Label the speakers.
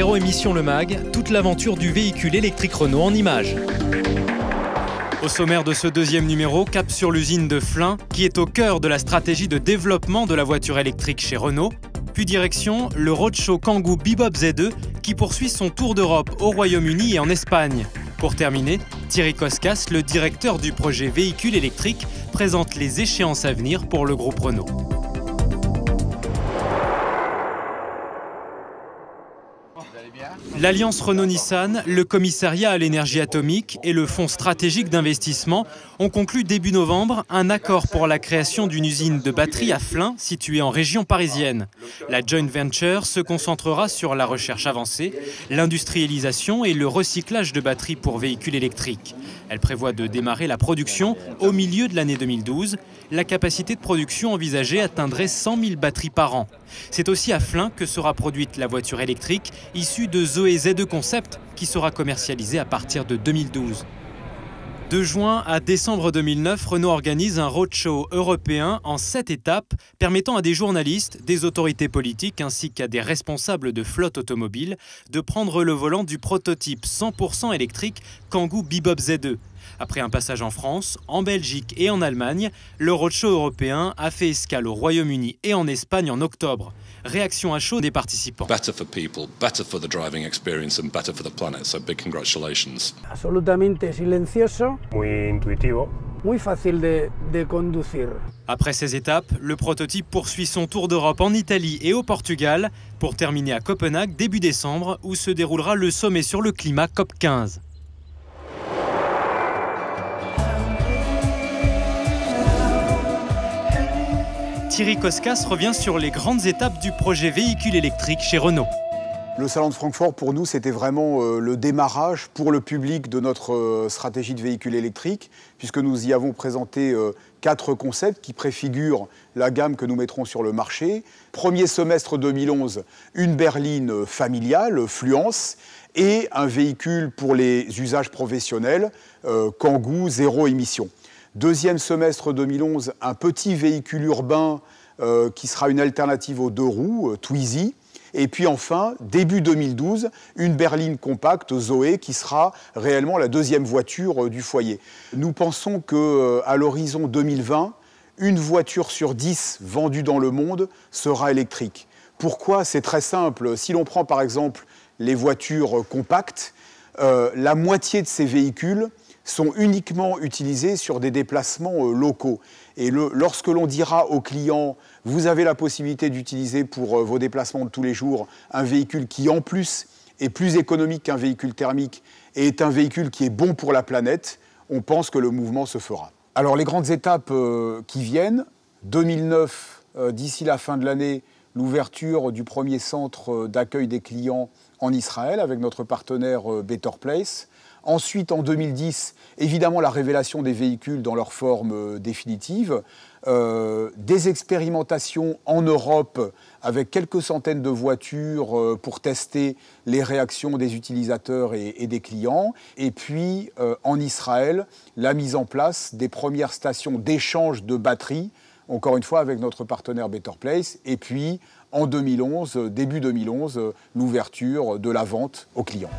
Speaker 1: Zéro émission le MAG, toute l'aventure du véhicule électrique Renault en images. Au sommaire de ce deuxième numéro, cap sur l'usine de Flins, qui est au cœur de la stratégie de développement de la voiture électrique chez Renault. Puis direction le roadshow Kangoo Bebop Z2, qui poursuit son tour d'Europe au Royaume-Uni et en Espagne. Pour terminer, Thierry Koskas, le directeur du projet véhicule électrique, présente les échéances à venir pour le groupe Renault. L'Alliance Renault-Nissan, le Commissariat à l'énergie atomique et le Fonds stratégique d'investissement ont conclu début novembre un accord pour la création d'une usine de batteries à Flins, située en région parisienne. La joint venture se concentrera sur la recherche avancée, l'industrialisation et le recyclage de batteries pour véhicules électriques. Elle prévoit de démarrer la production au milieu de l'année 2012. La capacité de production envisagée atteindrait 100 000 batteries par an. C'est aussi à Flins que sera produite la voiture électrique issue de Zoé Z2 Concept qui sera commercialisée à partir de 2012. De juin à décembre 2009, Renault organise un roadshow européen en 7 étapes permettant à des journalistes, des autorités politiques ainsi qu'à des responsables de flotte automobile de prendre le volant du prototype 100% électrique Kangoo Bebop Z2. Après un passage en France, en Belgique et en Allemagne, le roadshow européen a fait escale au Royaume-Uni et en Espagne en octobre. Réaction à chaud des participants.
Speaker 2: Better for people, better for the driving experience and better for the planet. So big congratulations.
Speaker 3: Absolutamente silencioso, muy intuitivo, muy fácil de conducir.
Speaker 1: Après ces étapes, le prototype poursuit son tour d'Europe en Italie et au Portugal pour terminer à Copenhague début décembre où se déroulera le sommet sur le climat COP15. Thierry Koskas revient sur les grandes étapes du projet véhicule électrique chez Renault.
Speaker 4: Le salon de Francfort, pour nous, c'était vraiment le démarrage pour le public de notre stratégie de véhicule électrique, puisque nous y avons présenté 4 concepts qui préfigurent la gamme que nous mettrons sur le marché. Premier semestre 2011, une berline familiale, Fluence, et un véhicule pour les usages professionnels, Kangoo, zéro émission. Deuxième semestre 2011, un petit véhicule urbain qui sera une alternative aux 2 roues, Twizy. Et puis enfin, début 2012, une berline compacte, Zoé, qui sera réellement la deuxième voiture du foyer. Nous pensons qu'à l'horizon 2020, une voiture sur 10 vendue dans le monde sera électrique. Pourquoi? C'est très simple. Si l'on prend par exemple les voitures compactes, la moitié de ces véhicules sont uniquement utilisés sur des déplacements locaux. Et lorsque l'on dira aux clients, vous avez la possibilité d'utiliser pour vos déplacements de tous les jours un véhicule qui en plus est plus économique qu'un véhicule thermique et est un véhicule qui est bon pour la planète, on pense que le mouvement se fera. Alors les grandes étapes qui viennent, 2009, d'ici la fin de l'année, l'ouverture du premier centre d'accueil des clients en Israël avec notre partenaire Better Place. Ensuite, en 2010, évidemment, la révélation des véhicules dans leur forme définitive. Des expérimentations en Europe avec quelques centaines de voitures pour tester les réactions des utilisateurs et des clients. Et puis, en Israël, la mise en place des premières stations d'échange de batteries, encore une fois avec notre partenaire Better Place. Et puis, en 2011, début 2011, l'ouverture de la vente aux clients.